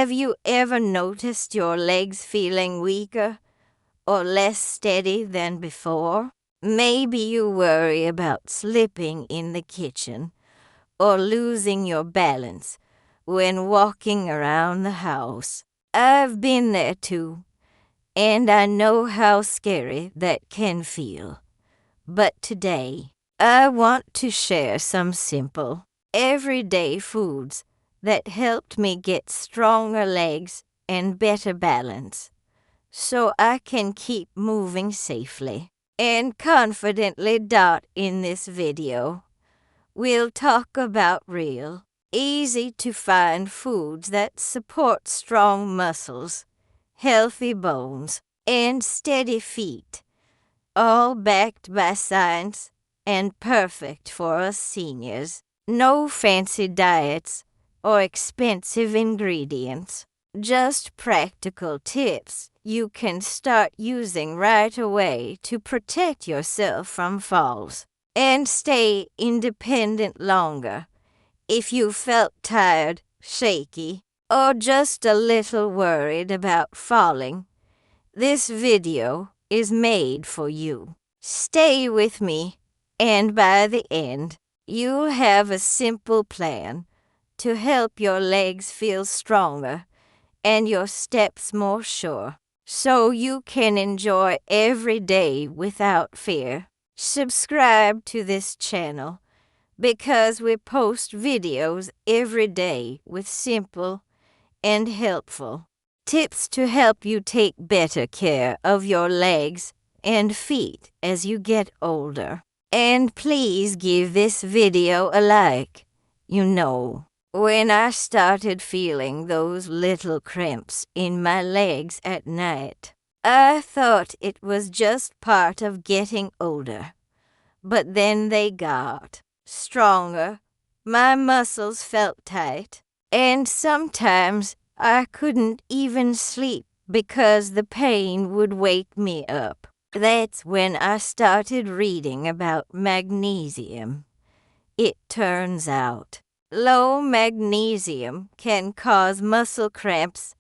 Have you ever noticed your legs feeling weaker or less steady than before? Maybe you worry about slipping in the kitchen or losing your balance when walking around the house. I've been there too, and I know how scary that can feel. But today, I want to share some simple, everyday foods that helped me get stronger legs and better balance, so I can keep moving safely and confidently. In this video, we'll talk about real, easy-to-find foods that support strong muscles, healthy bones, and steady feet, all backed by science and perfect for us seniors. No fancy diets or expensive ingredients, just practical tips you can start using right away to protect yourself from falls and stay independent longer. If you felt tired, shaky, or just a little worried about falling, this video is made for you. Stay with me, and by the end, you'll have a simple plan to help your legs feel stronger and your steps more sure, so you can enjoy every day without fear. Subscribe to this channel because we post videos every day with simple and helpful tips to help you take better care of your legs and feet as you get older. And please give this video a like. When I started feeling those little cramps in my legs at night, I thought it was just part of getting older. But then they got stronger, my muscles felt tight, and sometimes I couldn't even sleep because the pain would wake me up. That's when I started reading about magnesium. It turns out low magnesium can cause muscle cramps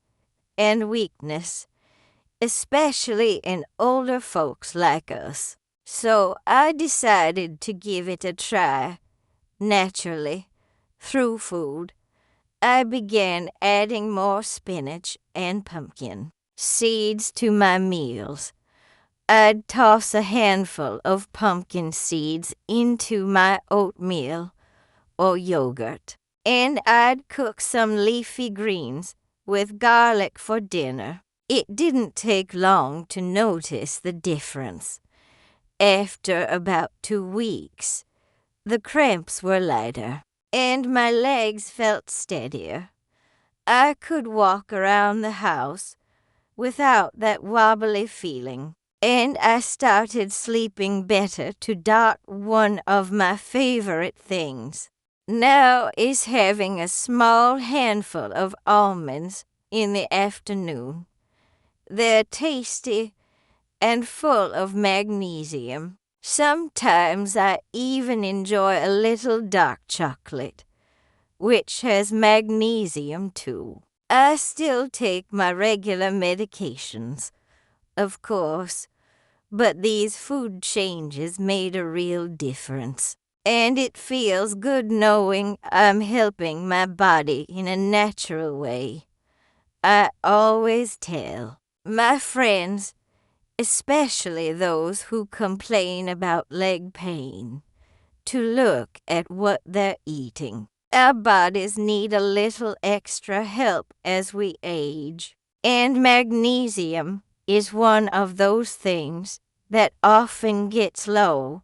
and weakness, especially in older folks like us. So I decided to give it a try. Naturally, through food, I began adding more spinach and pumpkin seeds to my meals. I'd toss a handful of pumpkin seeds into my oatmeal or yogurt, and I'd cook some leafy greens with garlic for dinner. It didn't take long to notice the difference. After about 2 weeks, the cramps were lighter, and my legs felt steadier. I could walk around the house without that wobbly feeling, and I started sleeping better. One of my favorite things now is having a small handful of almonds in the afternoon. They're tasty and full of magnesium. Sometimes I even enjoy a little dark chocolate, which has magnesium too. I still take my regular medications, of course, but these food changes made a real difference. And it feels good knowing I'm helping my body in a natural way. I always tell my friends, especially those who complain about leg pain, to look at what they're eating. Our bodies need a little extra help as we age, and magnesium is one of those things that often gets low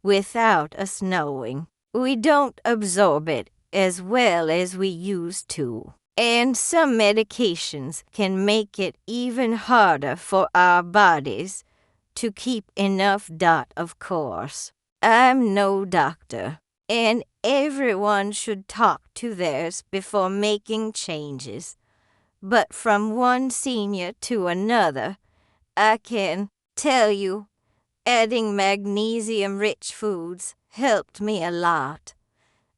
without us knowing. We don't absorb it as well as we used to, and some medications can make it even harder for our bodies to keep enough. Of course, I'm no doctor, and everyone should talk to theirs before making changes. But from one senior to another, I can tell you, adding magnesium-rich foods helped me a lot.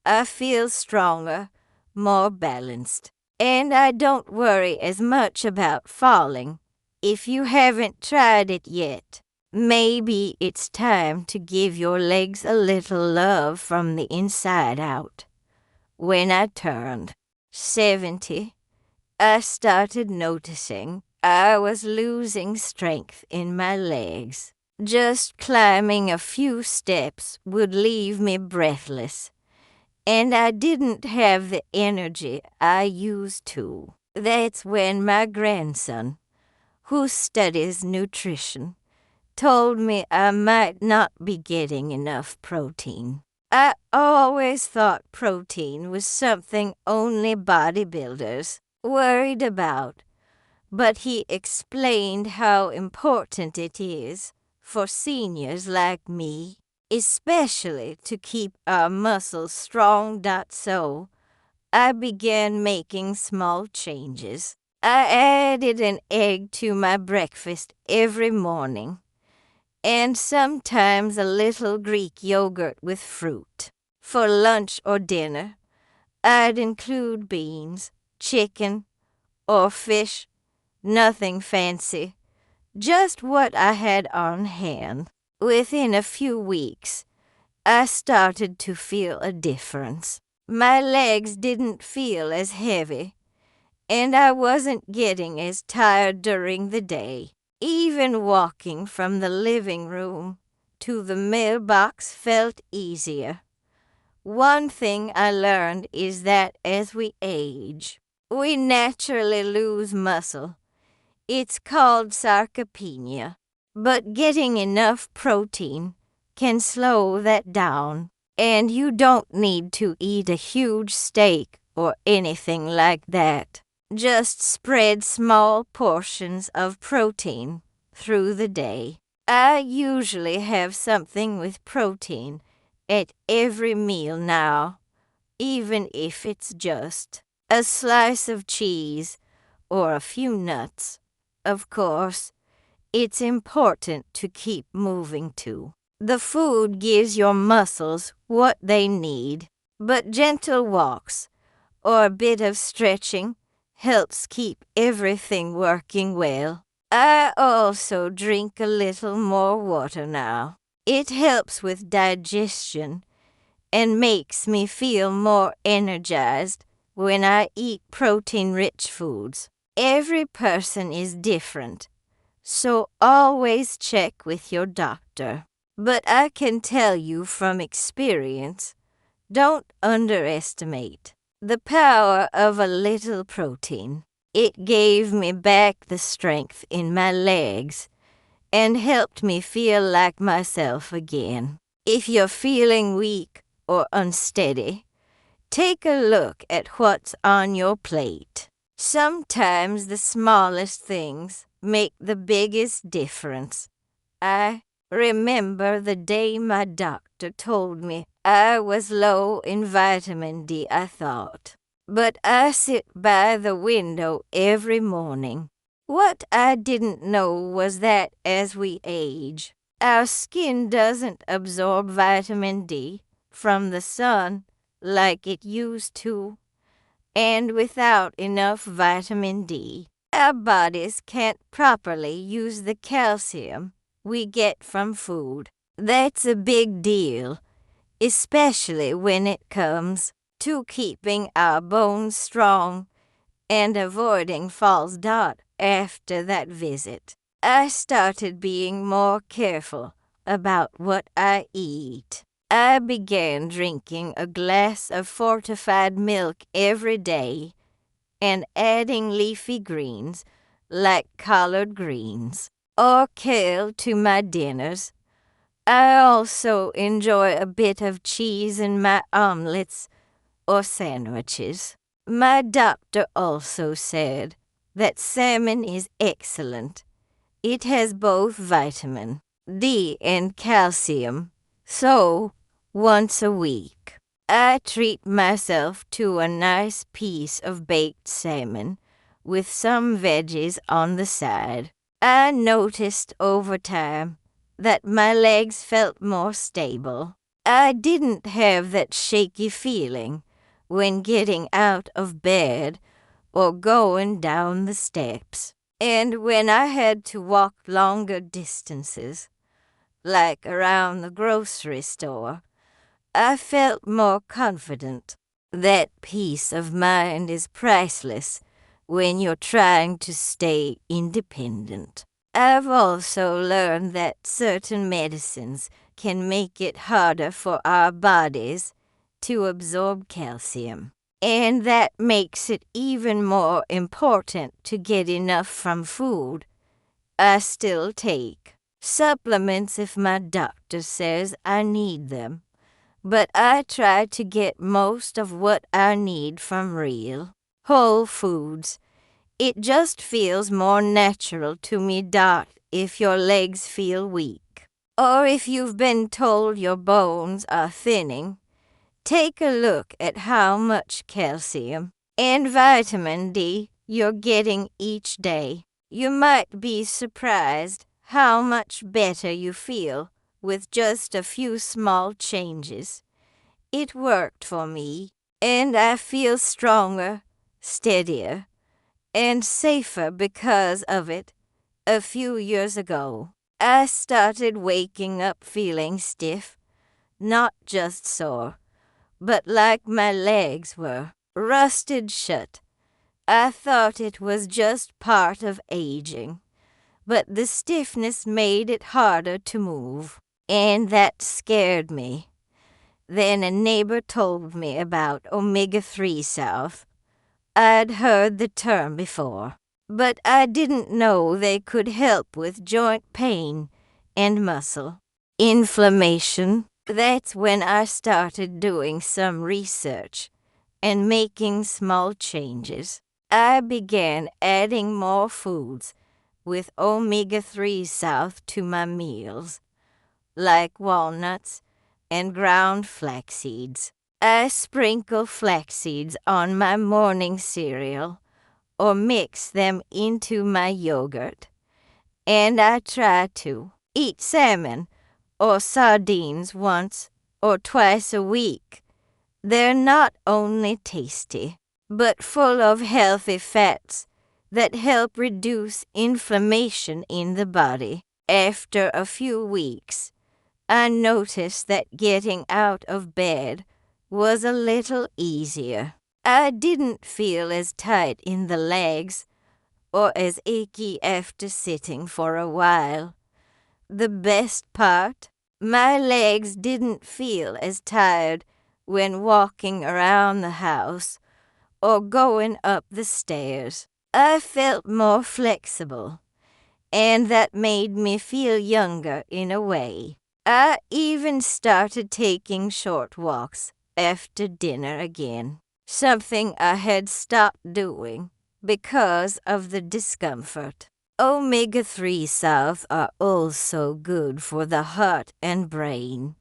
I feel stronger, more balanced, And I don't worry as much about falling. If you haven't tried it yet, maybe it's time to give your legs a little love from the inside out. When I turned 70, I started noticing I was losing strength in my legs. Just climbing a few steps would leave me breathless, and I didn't have the energy I used to. That's when my grandson, who studies nutrition, told me I might not be getting enough protein. I always thought protein was something only bodybuilders worried about, but he explained how important it is for seniors like me, especially to keep our muscles strong. So I began making small changes. I added an egg to my breakfast every morning, and sometimes a little Greek yogurt with fruit. For lunch or dinner, I'd include beans, chicken, or fish, nothing fancy, just what I had on hand. Within a few weeks, I started to feel a difference. My legs didn't feel as heavy, and I wasn't getting as tired during the day. Even walking from the living room to the mailbox felt easier. One thing I learned is that as we age, we naturally lose muscle. It's called sarcopenia, but getting enough protein can slow that down, and you don't need to eat a huge steak or anything like that. Just spread small portions of protein through the day. I usually have something with protein at every meal now, even if it's just a slice of cheese or a few nuts. Of course, it's important to keep moving too. The food gives your muscles what they need, but gentle walks or a bit of stretching helps keep everything working well. I also drink a little more water now. It helps with digestion and makes me feel more energized when I eat protein-rich foods. Every person is different, so always check with your doctor. But I can tell you from experience, don't underestimate the power of a little protein. It gave me back the strength in my legs and helped me feel like myself again. If you're feeling weak or unsteady, take a look at what's on your plate. Sometimes the smallest things make the biggest difference. I remember the day my doctor told me I was low in vitamin D, I thought. But I sit by the window every morning. What I didn't know was that as we age, our skin doesn't absorb vitamin D from the sun like it used to. And without enough vitamin D, our bodies can't properly use the calcium we get from food. That's a big deal, especially when it comes to keeping our bones strong and avoiding false dot after that visit. I started being more careful about what I eat. I began drinking a glass of fortified milk every day and adding leafy greens like collard greens or kale to my dinners. I also enjoy a bit of cheese in my omelets or sandwiches. My doctor also said that salmon is excellent. It has both vitamin D and calcium. So, once a week, I treat myself to a nice piece of baked salmon with some veggies on the side. I noticed over time that my legs felt more stable. I didn't have that shaky feeling when getting out of bed or going down the steps. And when I had to walk longer distances, like around the grocery store, I felt more confident. That peace of mind is priceless when you're trying to stay independent. I've also learned that certain medicines can make it harder for our bodies to absorb calcium. And that makes it even more important to get enough from food. I still take supplements if my doctor says I need them, but I try to get most of what I need from real, whole foods. It just feels more natural to me that if your legs feel weak, or if you've been told your bones are thinning, take a look at how much calcium and vitamin D you're getting each day. You might be surprised how much better you feel with just a few small changes. It worked for me, and I feel stronger, steadier, and safer because of it. A few years ago, I started waking up feeling stiff, not just sore, but like my legs were rusted shut. I thought it was just part of aging, but the stiffness made it harder to move, and that scared me. Then a neighbor told me about omega-3 South. I'd heard the term before, but I didn't know they could help with joint pain and muscle inflammation. That's when I started doing some research and making small changes. I began adding more foods with omega-3 South to my meals, like walnuts and ground flax seeds. I sprinkle flax seeds on my morning cereal or mix them into my yogurt. And I try to eat salmon or sardines once or twice a week. They're not only tasty, but full of healthy fats that help reduce inflammation in the body. After a few weeks, I noticed that getting out of bed was a little easier. I didn't feel as tight in the legs or as achy after sitting for a while. The best part, my legs didn't feel as tired when walking around the house or going up the stairs. I felt more flexible, and that made me feel younger in a way. I even started taking short walks after dinner again, something I had stopped doing because of the discomfort. Omega-3 South are also good for the heart and brain,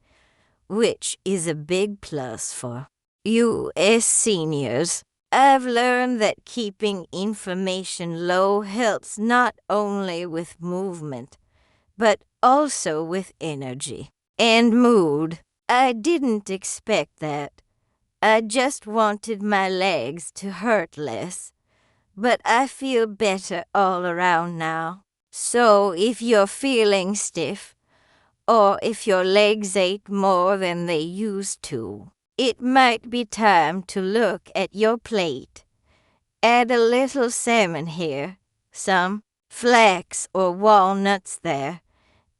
which is a big plus for U.S. seniors. I've learned that keeping inflammation low helps not only with movement, but also with energy and mood. I didn't expect that. I just wanted my legs to hurt less, but I feel better all around now. So if you're feeling stiff, or if your legs ache more than they used to, it might be time to look at your plate. Add a little salmon here, some flax or walnuts there,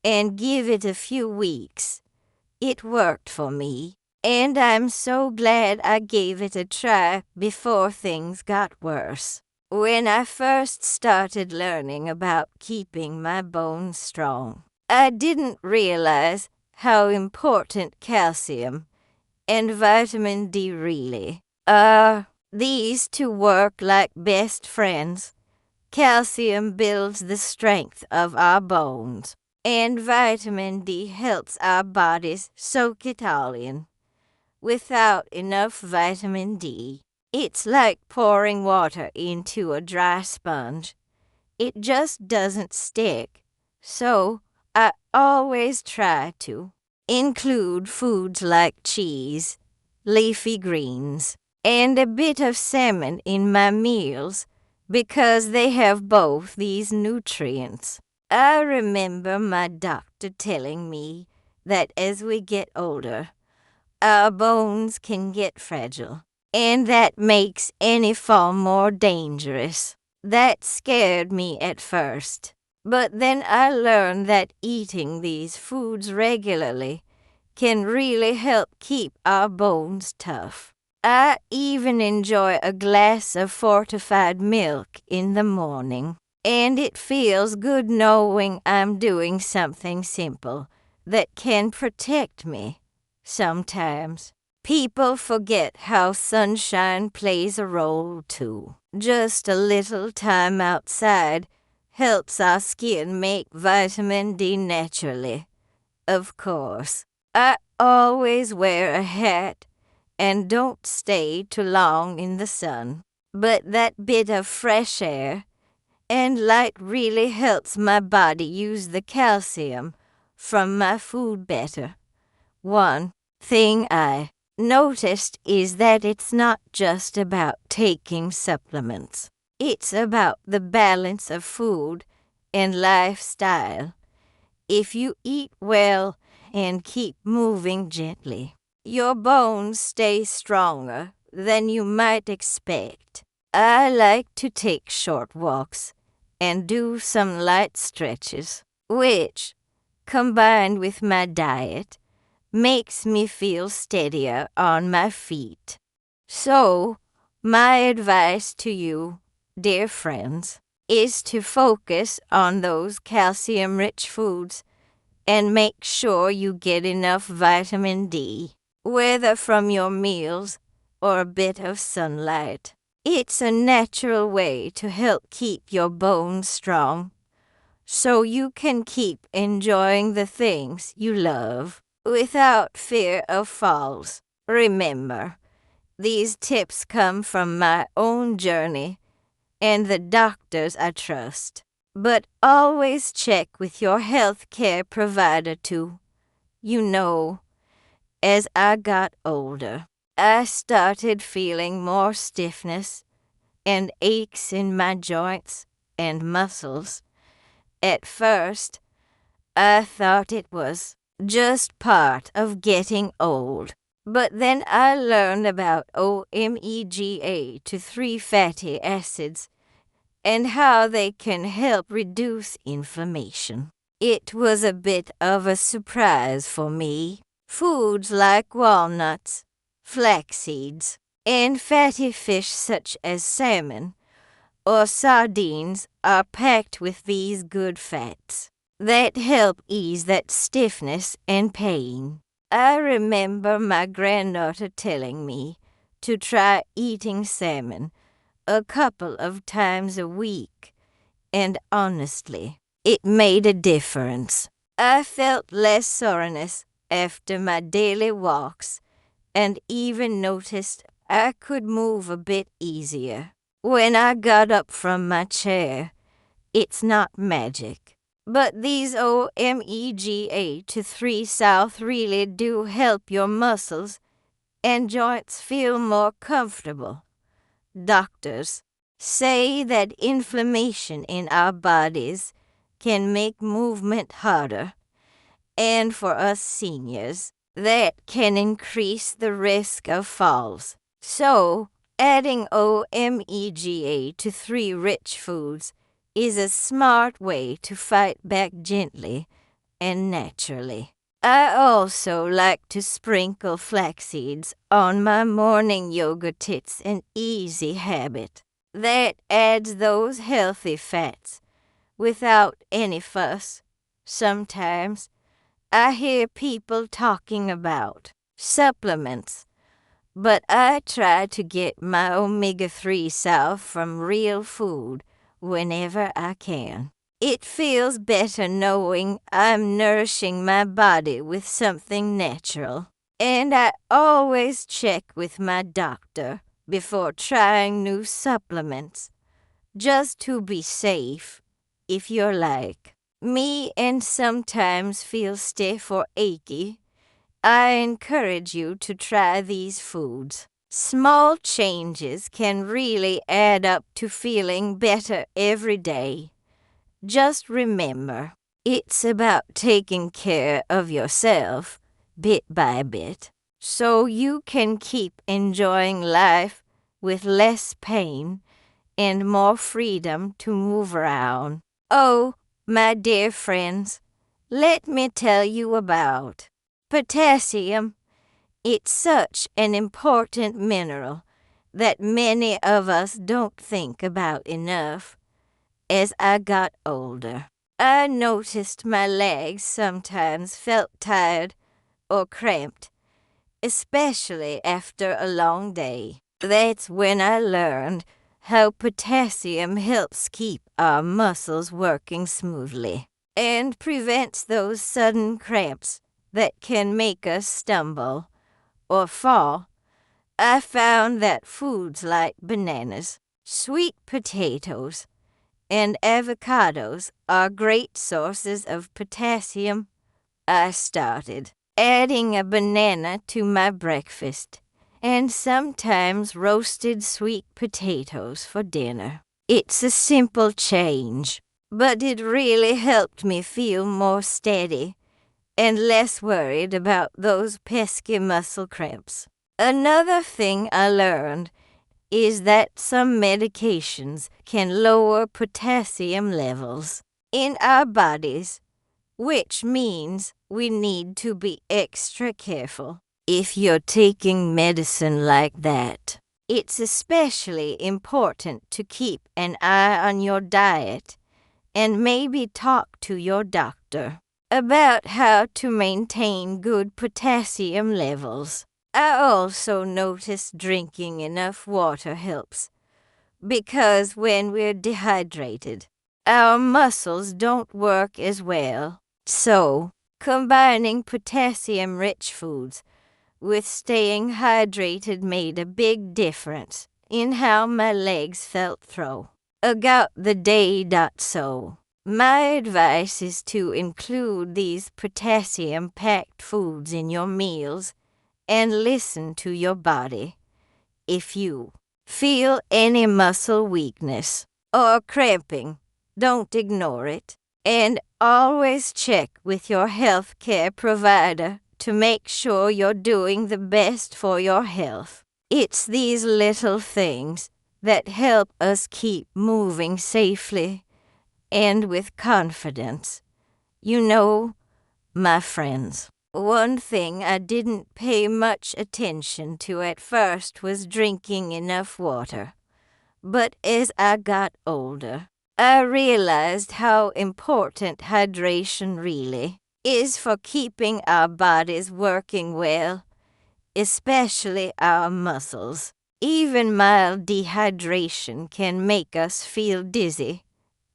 and give it a few weeks. It worked for me, and I'm so glad I gave it a try before things got worse. When I first started learning about keeping my bones strong, I didn't realize how important calcium and vitamin D really are. These two work like best friends. Calcium builds the strength of our bones, and vitamin D helps our bodies soak it all in. Without enough vitamin D, it's like pouring water into a dry sponge. It just doesn't stick. So I always try to include foods like cheese, leafy greens, and a bit of salmon in my meals because they have both these nutrients. I remember my doctor telling me that as we get older, our bones can get fragile, and that makes any fall more dangerous. That scared me at first, but then I learned that eating these foods regularly can really help keep our bones tough. I even enjoy a glass of fortified milk in the morning, and it feels good knowing I'm doing something simple that can protect me. Sometimes people forget how sunshine plays a role too. Just a little time outside helps our skin make vitamin D naturally. Of course, I always wear a hat and don't stay too long in the sun. But that bit of fresh air and light really helps my body use the calcium from my food better. One thing I noticed is that it's not just about taking supplements. It's about the balance of food and lifestyle. If you eat well and keep moving gently, your bones stay stronger than you might expect. I like to take short walks and do some light stretches, which, combined with my diet, makes me feel steadier on my feet. So, my advice to you, dear friends, is to focus on those calcium-rich foods and make sure you get enough vitamin D, whether from your meals or a bit of sunlight. It's a natural way to help keep your bones strong, so you can keep enjoying the things you love without fear of falls. Remember, these tips come from my own journey and the doctors I trust. But always check with your healthcare provider too. You know, as I got older, I started feeling more stiffness and aches in my joints and muscles. At first, I thought it was just part of getting old. But then I learned about omega 3 fatty acids and how they can help reduce inflammation. It was a bit of a surprise for me. Foods like walnuts, flax seeds, and fatty fish such as salmon or sardines are packed with these good fats that help ease that stiffness and pain. I remember my granddaughter telling me to try eating salmon a couple of times a week, and honestly, it made a difference. I felt less soreness after my daily walks and even noticed I could move a bit easier. When I got up from my chair, it's not magic, but these omega 3 South really do help your muscles and joints feel more comfortable. Doctors say that inflammation in our bodies can make movement harder, and for us seniors, that can increase the risk of falls. So, adding omega 3 rich foods is a smart way to fight back gently and naturally. I also like to sprinkle flax seeds on my morning yogurt. It's an easy habit that adds those healthy fats without any fuss. Sometimes I hear people talking about supplements, but I try to get my omega-3 South from real food whenever I can. It feels better knowing I'm nourishing my body with something natural. And I always check with my doctor before trying new supplements, just to be safe. If you're like me and sometimes feel stiff or achy, I encourage you to try these foods. Small changes can really add up to feeling better every day. Just remember, it's about taking care of yourself bit by bit, so you can keep enjoying life with less pain and more freedom to move around. Oh, my dear friends, let me tell you about potassium. It's such an important mineral that many of us don't think about enough. As I got older, I noticed my legs sometimes felt tired or cramped, especially after a long day. That's when I learned how potassium helps keep our muscles working smoothly and prevents those sudden cramps that can make us stumble or fall. I found that foods like bananas, sweet potatoes, and avocados are great sources of potassium. I started adding a banana to my breakfast and sometimes roasted sweet potatoes for dinner. It's a simple change, but it really helped me feel more steady and less worried about those pesky muscle cramps. Another thing I learned is that some medications can lower potassium levels in our bodies, which means we need to be extra careful if you're taking medicine like that. It's especially important to keep an eye on your diet and maybe talk to your doctor about how to maintain good potassium levels. I also noticed drinking enough water helps, because when we're dehydrated, our muscles don't work as well. So, combining potassium-rich foods with staying hydrated made a big difference in how my legs felt throughout the day. So, my advice is to include these potassium-packed foods in your meals and listen to your body. If you feel any muscle weakness or cramping, don't ignore it. And always check with your healthcare provider to make sure you're doing the best for your health. It's these little things that help us keep moving safely and with confidence. You know, my friends, one thing I didn't pay much attention to at first was drinking enough water. But as I got older, I realized how important hydration really is for keeping our bodies working well, especially our muscles. Even mild dehydration can make us feel dizzy,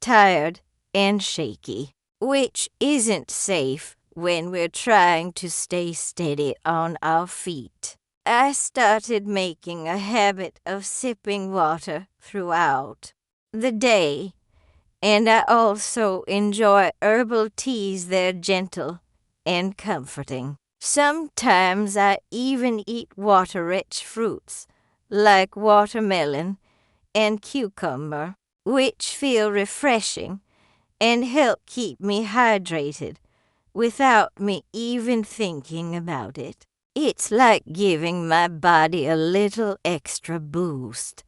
tired, and shaky, which isn't safe when we're trying to stay steady on our feet. I started making a habit of sipping water throughout the day, and I also enjoy herbal teas. They're gentle and comforting. Sometimes I even eat water-rich fruits like watermelon and cucumber, which feel refreshing and help keep me hydrated without me even thinking about it. It's like giving my body a little extra boost.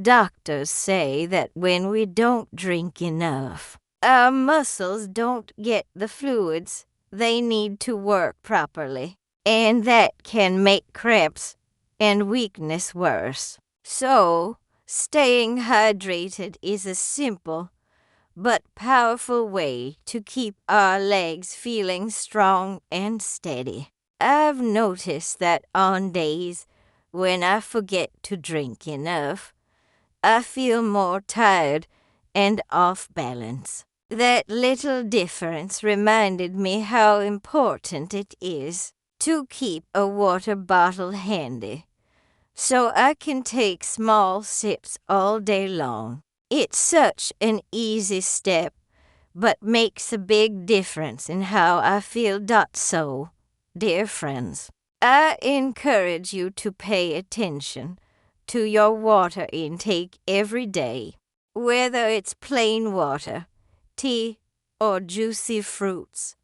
Doctors say that when we don't drink enough, our muscles don't get the fluids they need to work properly, and that can make cramps and weakness worse. So, staying hydrated is a simple but powerful way to keep our legs feeling strong and steady. I've noticed that on days when I forget to drink enough, I feel more tired and off balance. That little difference reminded me how important it is to keep a water bottle handy, so I can take small sips all day long. It's such an easy step, but makes a big difference in how I feel. So, dear friends, I encourage you to pay attention to your water intake every day, whether it's plain water, tea, or juicy fruits.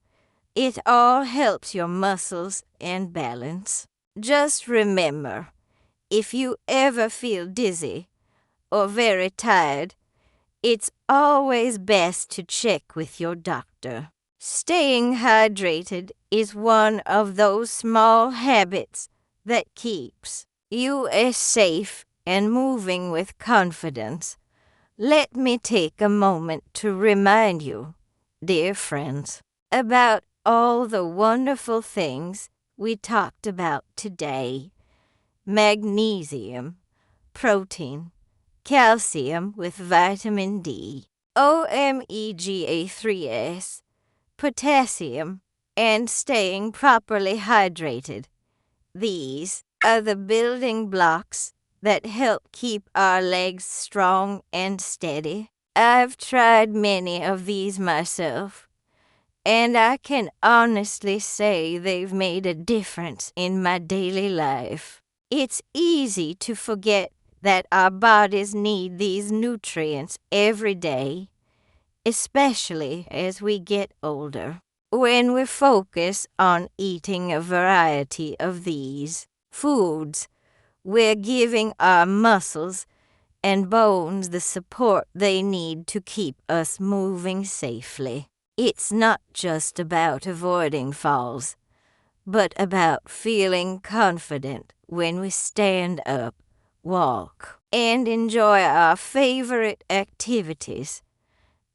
It all helps your muscles and balance. Just remember, if you ever feel dizzy or very tired, it's always best to check with your doctor. Staying hydrated is one of those small habits that keeps you as safe and moving with confidence. Let me take a moment to remind you, dear friends, about all the wonderful things we talked about today. Magnesium, protein, calcium with vitamin D, omega-3s, potassium, and staying properly hydrated. These are the building blocks that help keep our legs strong and steady. I've tried many of these myself, and I can honestly say they've made a difference in my daily life. It's easy to forget that our bodies need these nutrients every day, especially as we get older. When we focus on eating a variety of these foods, we're giving our muscles and bones the support they need to keep us moving safely. It's not just about avoiding falls, but about feeling confident when we stand up, walk, and enjoy our favorite activities.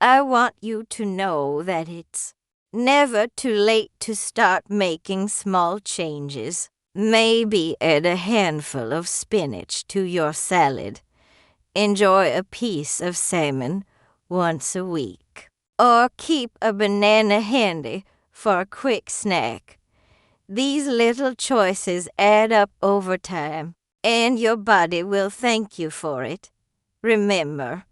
I want you to know that it's never too late to start making small changes. Maybe add a handful of spinach to your salad. Enjoy a piece of salmon once a week. Or keep a banana handy for a quick snack. These little choices add up over time, and your body will thank you for it. Remember,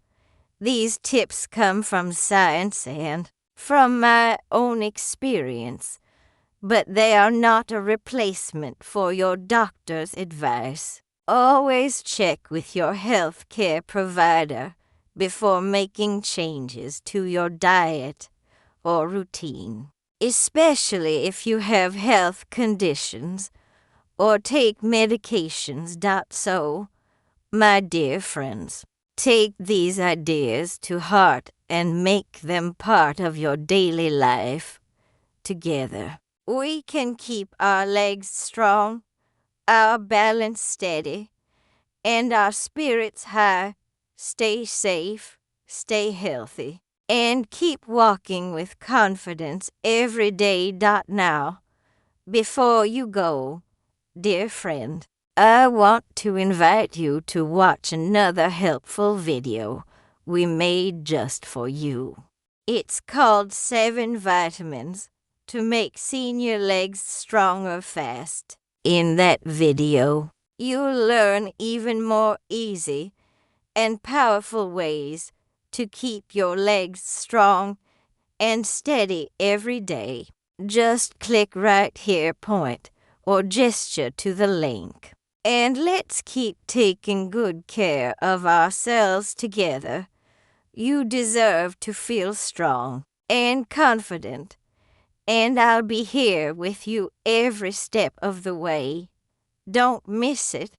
these tips come from science and from my own experience, but they are not a replacement for your doctor's advice. Always check with your health care provider before making changes to your diet or routine, especially if you have health conditions or take medications. So, my dear friends, take these ideas to heart and make them part of your daily life. Together, we can keep our legs strong, our balance steady, and our spirits high. Stay safe, stay healthy, and keep walking with confidence every day. Now, before you go, dear friend, I want to invite you to watch another helpful video we made just for you. It's called 7 Vitamins to Make Senior Legs Stronger Fast. In that video, you'll learn even more easy and powerful ways to keep your legs strong and steady every day. Just click right here, point, or gesture to the link. And let's keep taking good care of ourselves together. You deserve to feel strong and confident, and I'll be here with you every step of the way. Don't miss it.